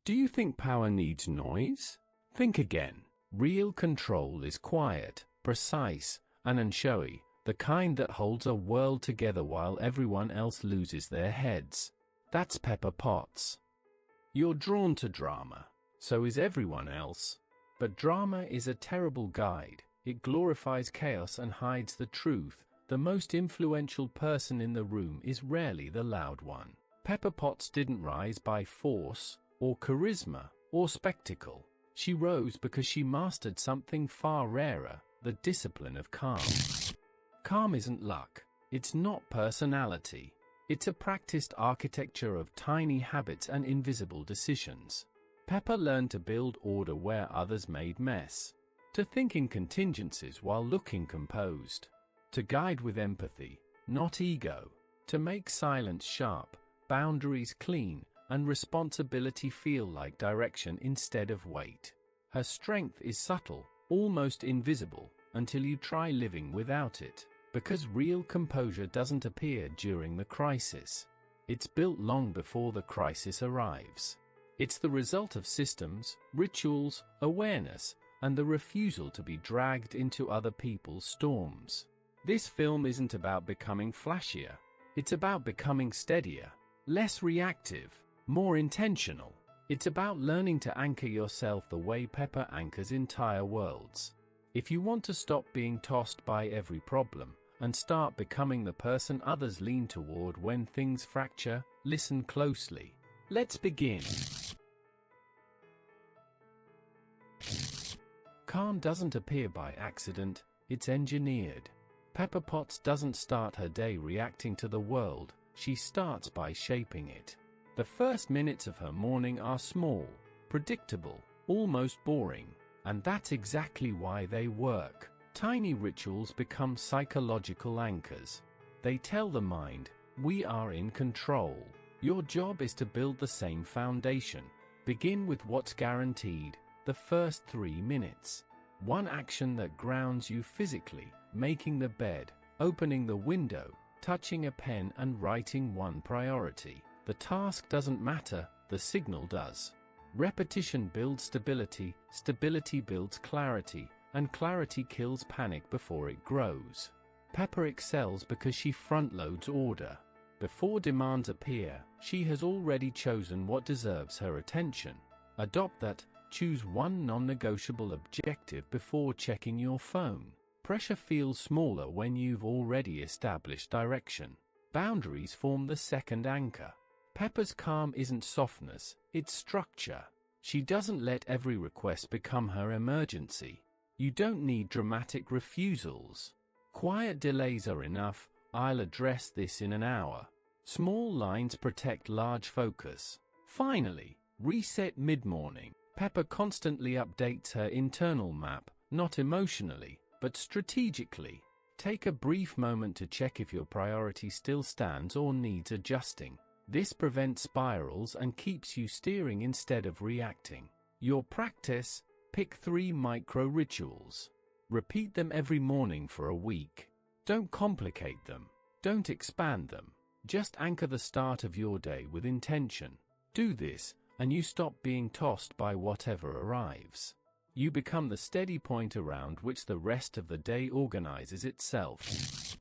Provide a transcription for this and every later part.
Do you think power needs noise? Think again. Real control is quiet, precise, and unshowy, the kind that holds a world together while everyone else loses their heads. That's Pepper Potts. You're drawn to drama. So is everyone else. But drama is a terrible guide. It glorifies chaos and hides the truth. The most influential person in the room is rarely the loud one. Pepper Potts didn't rise by force, or charisma, or spectacle. She rose because she mastered something far rarer, the discipline of calm. Calm isn't luck. It's not personality. It's a practiced architecture of tiny habits and invisible decisions. Pepper learned to build order where others made mess. To think in contingencies while looking composed. To guide with empathy, not ego. To make silence sharp, boundaries clean, and responsibility feel like direction instead of weight. Her strength is subtle, almost invisible, until you try living without it. Because real composure doesn't appear during the crisis. It's built long before the crisis arrives. It's the result of systems, rituals, awareness, and the refusal to be dragged into other people's storms. This film isn't about becoming flashier. It's about becoming steadier, less reactive, more intentional. It's about learning to anchor yourself the way Pepper anchors entire worlds. If you want to stop being tossed by every problem, and start becoming the person others lean toward when things fracture, listen closely. Let's begin. Calm doesn't appear by accident, it's engineered. Pepper Potts doesn't start her day reacting to the world, she starts by shaping it. The first minutes of her morning are small, predictable, almost boring, and that's exactly why they work. Tiny rituals become psychological anchors. They tell the mind, we are in control. Your job is to build the same foundation. Begin with what's guaranteed, the first 3 minutes. One action that grounds you physically, making the bed, opening the window, touching a pen and writing one priority. The task doesn't matter, the signal does. Repetition builds stability, stability builds clarity, and clarity kills panic before it grows. Pepper excels because she front-loads order. Before demands appear, she has already chosen what deserves her attention. Adopt that. Choose one non-negotiable objective before checking your phone. Pressure feels smaller when you've already established direction. Boundaries form the second anchor. Pepper's calm isn't softness, it's structure. She doesn't let every request become her emergency. You don't need dramatic refusals. Quiet delays are enough. I'll address this in an hour. Small lines protect large focus. Finally, reset mid-morning. Pepper constantly updates her internal map, not emotionally, but strategically. Take a brief moment to check if your priority still stands or needs adjusting. This prevents spirals and keeps you steering instead of reacting. Your practice: pick 3 micro rituals. Repeat them every morning for a week. Don't complicate them. Don't expand them. Just anchor the start of your day with intention. Do this, and you stop being tossed by whatever arrives. You become the steady point around which the rest of the day organizes itself.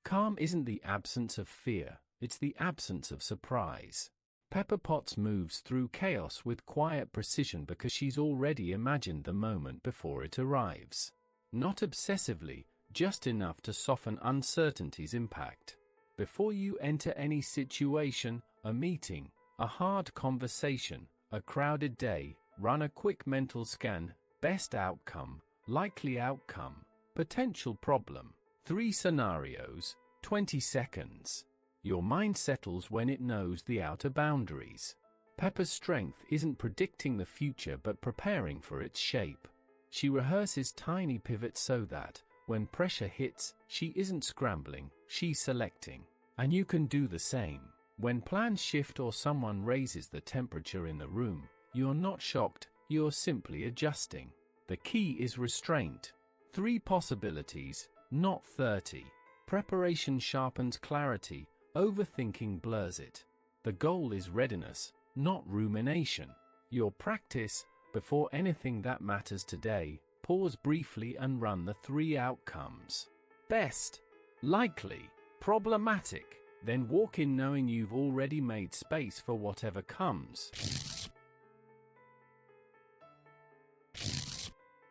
Calm isn't the absence of fear, it's the absence of surprise. Pepper Potts moves through chaos with quiet precision because she's already imagined the moment before it arrives. Not obsessively, just enough to soften uncertainty's impact. Before you enter any situation, a meeting, a hard conversation, a crowded day, run a quick mental scan: best outcome, likely outcome, potential problem. 3 scenarios, 20 seconds. Your mind settles when it knows the outer boundaries. Pepper's strength isn't predicting the future but preparing for its shape. She rehearses tiny pivots so that, when pressure hits, she isn't scrambling, she's selecting. And you can do the same. When plans shift or someone raises the temperature in the room, you're not shocked, you're simply adjusting. The key is restraint. 3 possibilities, not 30. Preparation sharpens clarity, overthinking blurs it. The goal is readiness, not rumination. Your practice: before anything that matters today, pause briefly and run the 3 outcomes. Best, likely, problematic. Then walk in knowing you've already made space for whatever comes.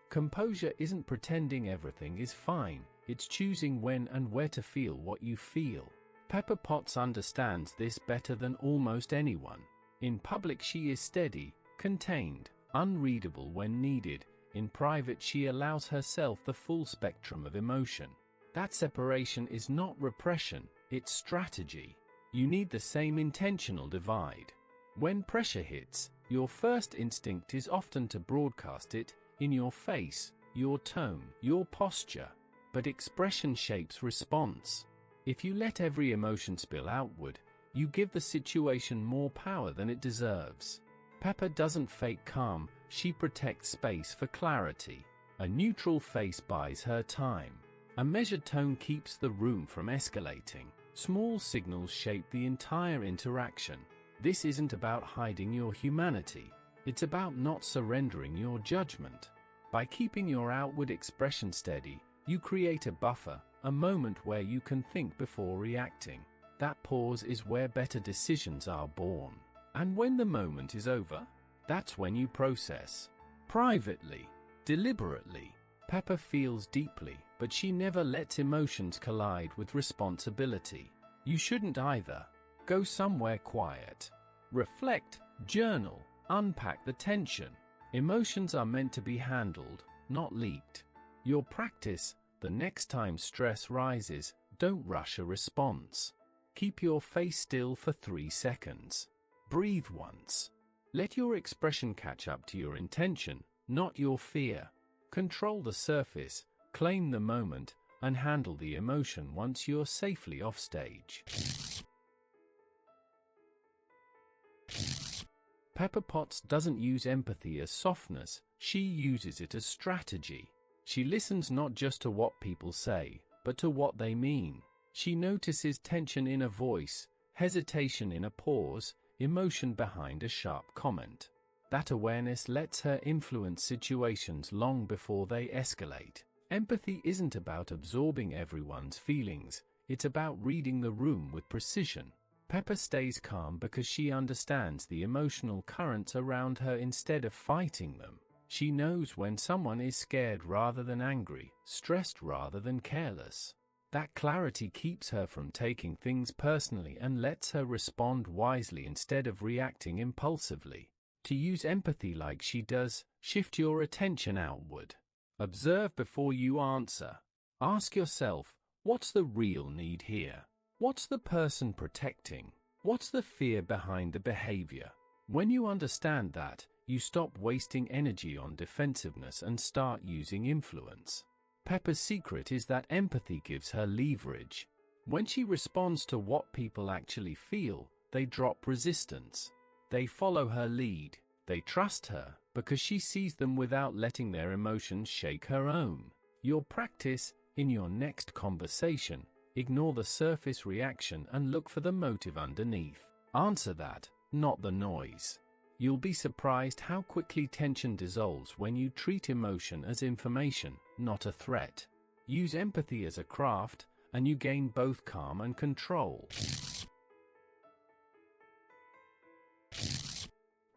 Composure isn't pretending everything is fine, it's choosing when and where to feel what you feel. Pepper Potts understands this better than almost anyone. In public she is steady, contained, unreadable when needed. In private she allows herself the full spectrum of emotion. That separation is not repression, it's strategy. You need the same intentional divide. When pressure hits, your first instinct is often to broadcast it, in your face, your tone, your posture. But expression shapes response. If you let every emotion spill outward, you give the situation more power than it deserves. Pepper doesn't fake calm, she protects space for clarity. A neutral face buys her time. A measured tone keeps the room from escalating. Small signals shape the entire interaction. This isn't about hiding your humanity. It's about not surrendering your judgment. By keeping your outward expression steady, you create a buffer, a moment where you can think before reacting. That pause is where better decisions are born. And when the moment is over, that's when you process. Privately, deliberately. Pepper feels deeply, but she never lets emotions collide with responsibility. You shouldn't either. Go somewhere quiet. Reflect, journal, unpack the tension. Emotions are meant to be handled, not leaked. Your practice: the next time stress rises, don't rush a response. Keep your face still for 3 seconds. Breathe once. Let your expression catch up to your intention, not your fear. Control the surface, claim the moment, and handle the emotion once you're safely off stage. Pepper Potts doesn't use empathy as softness, she uses it as strategy. She listens not just to what people say, but to what they mean. She notices tension in a voice, hesitation in a pause, emotion behind a sharp comment. That awareness lets her influence situations long before they escalate. Empathy isn't about absorbing everyone's feelings, it's about reading the room with precision. Pepper stays calm because she understands the emotional currents around her instead of fighting them. She knows when someone is scared rather than angry, stressed rather than careless. That clarity keeps her from taking things personally and lets her respond wisely instead of reacting impulsively. To use empathy like she does, shift your attention outward. Observe before you answer. Ask yourself, what's the real need here? What's the person protecting? What's the fear behind the behavior? When you understand that, you stop wasting energy on defensiveness and start using influence. Pepper's secret is that empathy gives her leverage. When she responds to what people actually feel, they drop resistance. They follow her lead. They trust her because she sees them without letting their emotions shake her own. Your practice: in your next conversation, ignore the surface reaction and look for the motive underneath. Answer that, not the noise. You'll be surprised how quickly tension dissolves when you treat emotion as information, not a threat. Use empathy as a craft, and you gain both calm and control.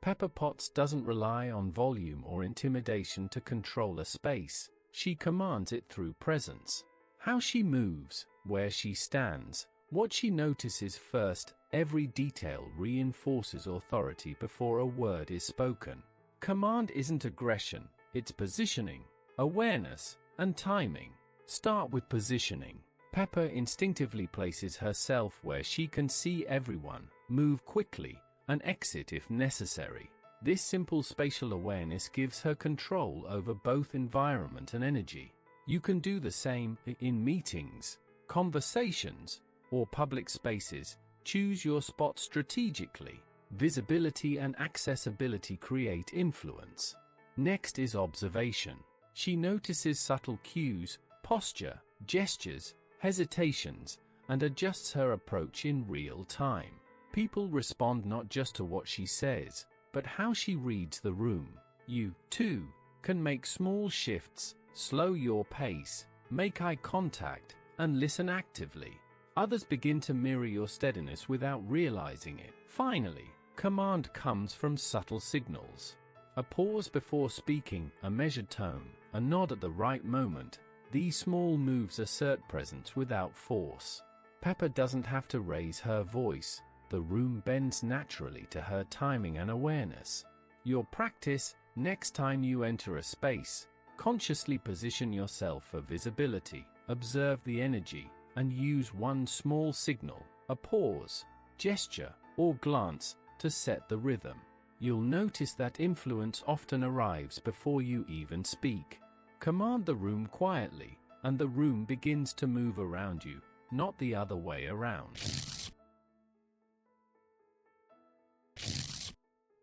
Pepper Potts doesn't rely on volume or intimidation to control a space. She commands it through presence. How she moves, where she stands, what she notices first, every detail reinforces authority before a word is spoken. Command isn't aggression, it's positioning, awareness, and timing. Start with positioning. Pepper instinctively places herself where she can see everyone, move quickly, and exit if necessary. This simple spatial awareness gives her control over both environment and energy. You can do the same in meetings, conversations, or public spaces. Choose your spot strategically. Visibility and accessibility create influence. Next is observation. She notices subtle cues, posture, gestures, hesitations, and adjusts her approach in real time. People respond not just to what she says, but how she reads the room. You, too, can make small shifts, slow your pace, make eye contact, and listen actively. Others begin to mirror your steadiness without realizing it. Finally, command comes from subtle signals. A pause before speaking, a measured tone, a nod at the right moment. These small moves assert presence without force. Pepper doesn't have to raise her voice. The room bends naturally to her timing and awareness. Your practice: next time you enter a space, consciously position yourself for visibility, observe the energy, and use one small signal, a pause, gesture, or glance, to set the rhythm. You'll notice that influence often arrives before you even speak. Command the room quietly, and the room begins to move around you, not the other way around.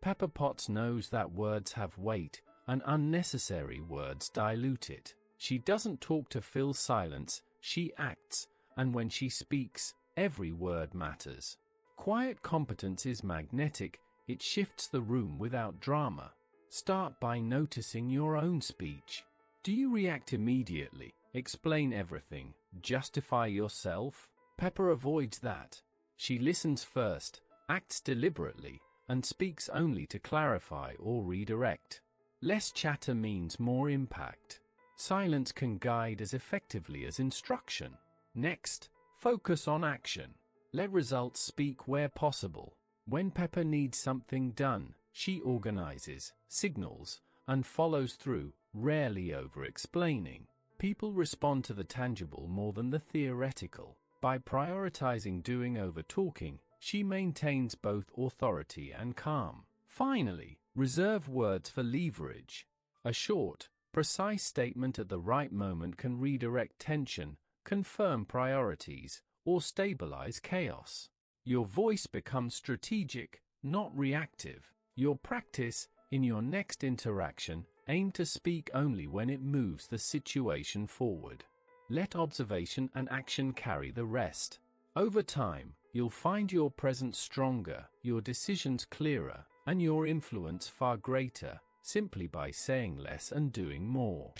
Pepper Potts knows that words have weight, and unnecessary words dilute it. She doesn't talk to fill silence, she acts, and when she speaks, every word matters. Quiet competence is magnetic, it shifts the room without drama. Start by noticing your own speech. Do you react immediately, explain everything, justify yourself? Pepper avoids that. She listens first, acts deliberately, and speaks only to clarify or redirect. Less chatter means more impact. Silence can guide as effectively as instruction. Next, focus on action. Let results speak where possible. When Pepper needs something done, she organizes, signals, and follows through, rarely over-explaining. People respond to the tangible more than the theoretical. By prioritizing doing over talking, she maintains both authority and calm. Finally, reserve words for leverage. A short, precise statement at the right moment can redirect tension, confirm priorities, or stabilize chaos. Your voice becomes strategic, not reactive. Your practice: in your next interaction, aim to speak only when it moves the situation forward. Let observation and action carry the rest. Over time, you'll find your presence stronger, your decisions clearer, and your influence far greater, simply by saying less and doing more.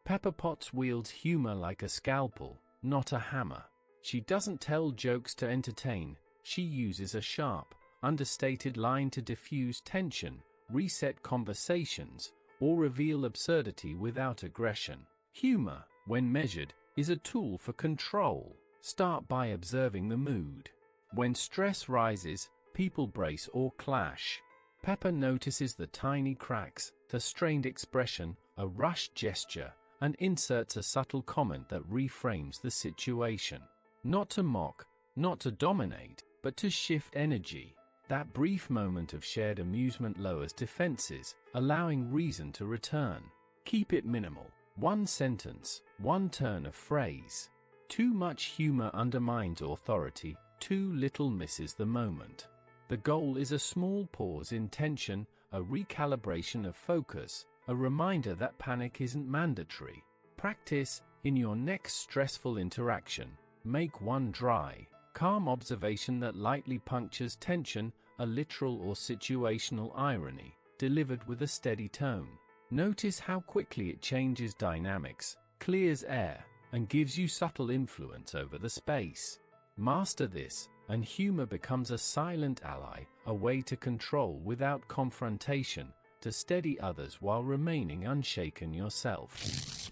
Pepper Potts wields humor like a scalpel, not a hammer. She doesn't tell jokes to entertain, she uses a sharp, understated line to diffuse tension, reset conversations, or reveal absurdity without aggression. Humor, when measured, is a tool for control. Start by observing the mood. When stress rises, people brace or clash. Pepper notices the tiny cracks, the strained expression, a rushed gesture, and inserts a subtle comment that reframes the situation. Not to mock, not to dominate, but to shift energy. That brief moment of shared amusement lowers defenses, allowing reason to return. Keep it minimal. One sentence, one turn of phrase. Too much humor undermines authority, too little misses the moment. The goal is a small pause in tension, a recalibration of focus, a reminder that panic isn't mandatory. Practice: in your next stressful interaction, make one dry, calm observation that lightly punctures tension, a literal or situational irony, delivered with a steady tone. Notice how quickly it changes dynamics, clears air, and gives you subtle influence over the space. Master this, and humor becomes a silent ally, a way to control without confrontation, to steady others while remaining unshaken yourself.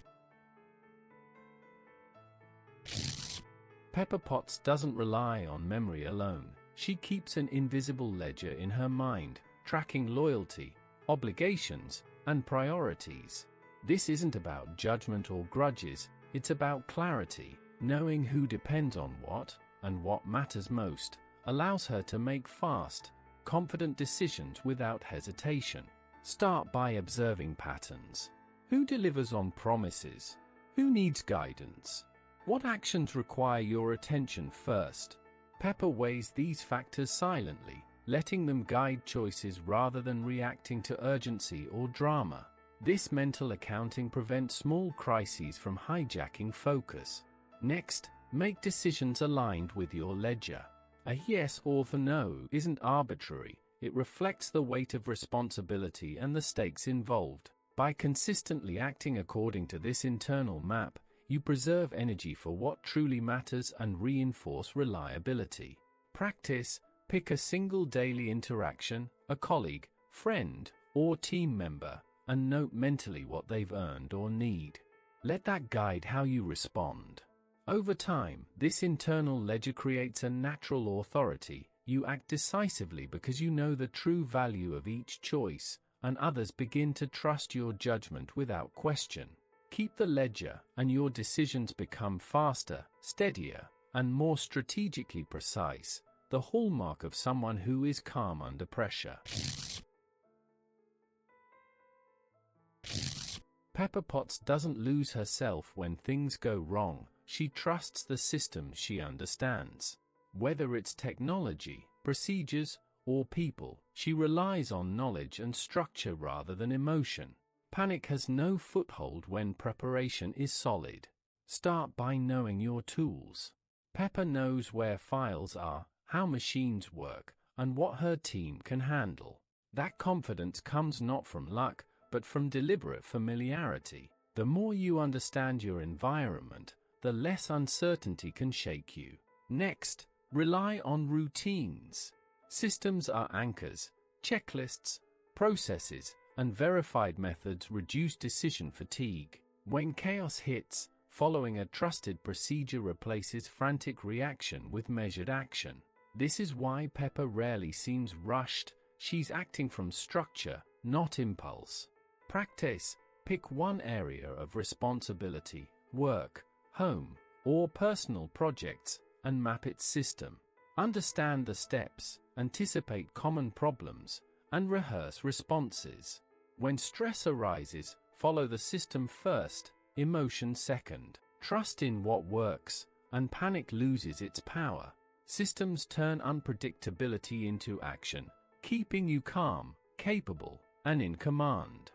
Pepper Potts doesn't rely on memory alone. She keeps an invisible ledger in her mind, tracking loyalty, obligations, and priorities. This isn't about judgment or grudges, it's about clarity. Knowing who depends on what, and what matters most, allows her to make fast, confident decisions without hesitation. Start by observing patterns. Who delivers on promises? Who needs guidance? What actions require your attention first? Pepper weighs these factors silently, letting them guide choices rather than reacting to urgency or drama. This mental accounting prevents small crises from hijacking focus. Next, Make decisions aligned with your ledger. A yes or the no isn't arbitrary, it reflects the weight of responsibility and the stakes involved. By consistently acting according to this internal map, you preserve energy for what truly matters and reinforce reliability. Practice. Pick a single daily interaction, a colleague, friend, or team member, and note mentally what they've earned or need. Let that guide how you respond. Over time, this internal ledger creates a natural authority. You act decisively because you know the true value of each choice, and others begin to trust your judgment without question. Keep the ledger, and your decisions become faster, steadier, and more strategically precise, the hallmark of someone who is calm under pressure. Pepper Potts doesn't lose herself when things go wrong. She trusts the systems she understands. Whether it's technology, procedures, or people, she relies on knowledge and structure rather than emotion. Panic has no foothold when preparation is solid. Start by knowing your tools. Pepper knows where files are, how machines work, and what her team can handle. That confidence comes not from luck, but from deliberate familiarity. The more you understand your environment, the less uncertainty can shake you. Next, rely on routines. Systems are anchors. Checklists, processes, and verified methods reduce decision fatigue. When chaos hits, following a trusted procedure replaces frantic reaction with measured action. This is why Pepper rarely seems rushed. She's acting from structure, not impulse. Practice. Pick one area of responsibility, work, home, or personal projects, and map its system. Understand the steps, anticipate common problems, and rehearse responses. When stress arises, follow the system first, emotion second. Trust in what works, and panic loses its power. Systems turn unpredictability into action, keeping you calm, capable, and in command.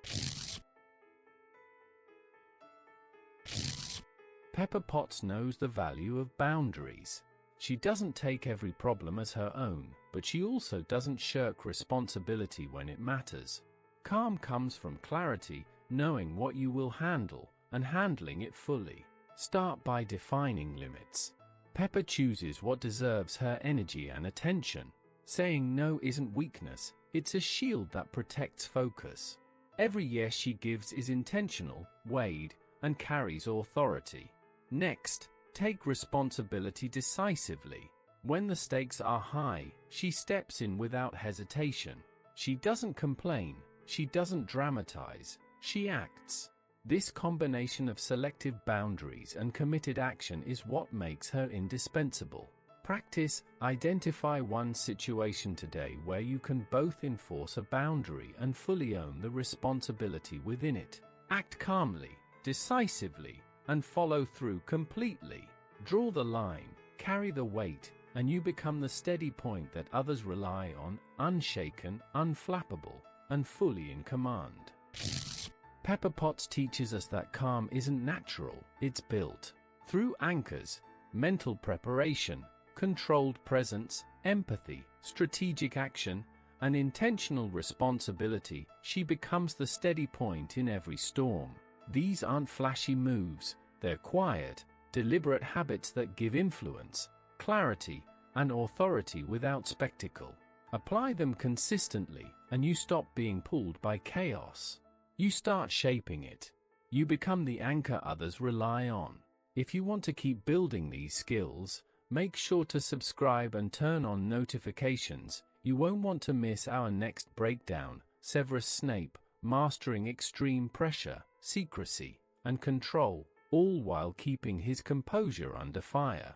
Pepper Potts knows the value of boundaries. She doesn't take every problem as her own, but she also doesn't shirk responsibility when it matters. Calm comes from clarity, knowing what you will handle, and handling it fully. Start by defining limits. Pepper chooses what deserves her energy and attention. Saying no isn't weakness, it's a shield that protects focus. Every yes she gives is intentional, weighed, and carries authority. Next, take responsibility decisively. When the stakes are high, she steps in without hesitation. She doesn't complain, she doesn't dramatize, she acts. This combination of selective boundaries and committed action is what makes her indispensable. Practice. Identify one situation today where you can both enforce a boundary and fully own the responsibility within it. Act calmly, decisively, and follow through completely. Draw the line, carry the weight, and you become the steady point that others rely on, unshaken, unflappable, and fully in command. Pepper Potts teaches us that calm isn't natural, it's built. Through anchors, mental preparation, controlled presence, empathy, strategic action, and intentional responsibility, she becomes the steady point in every storm. These aren't flashy moves, they're quiet, deliberate habits that give influence, clarity, and authority without spectacle. Apply them consistently, and you stop being pulled by chaos. You start shaping it. You become the anchor others rely on. If you want to keep building these skills, make sure to subscribe and turn on notifications. You won't want to miss our next breakdown. Severus Snape, mastering extreme pressure, secrecy, and control, all while keeping his composure under fire.